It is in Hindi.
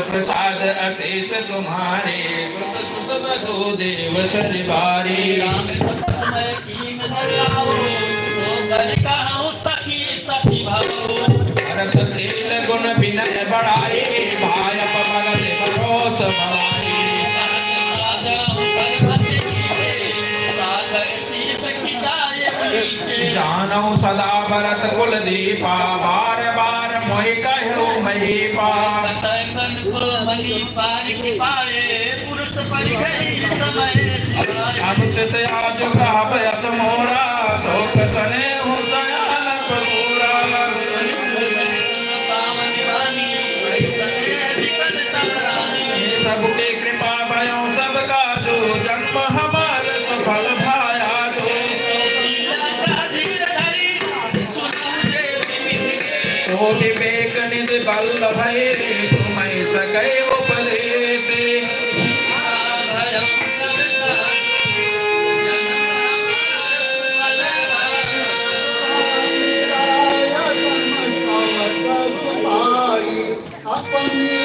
प्रसाद अशेष तुम्हारे सुत सुत बधो देव शरिवारी राम सतमय कीन धराओ तो कर कहो सखी सखी भाओ भरत शील गुण विनय बढ़ाए भाय पवन देव रोष बढ़ाए जानो सदा भरत कुल दीपा बार बार मोहि कहो महीपा अनुचित आज गाव यस मोरा शोक सने हो सयान पूरा प्रभु के कृपा भयो सबका जो जन्म हमारे सफल भाया जो कोटि बेक निधि बल्लभ तुम्हें सकै उपदेश अपने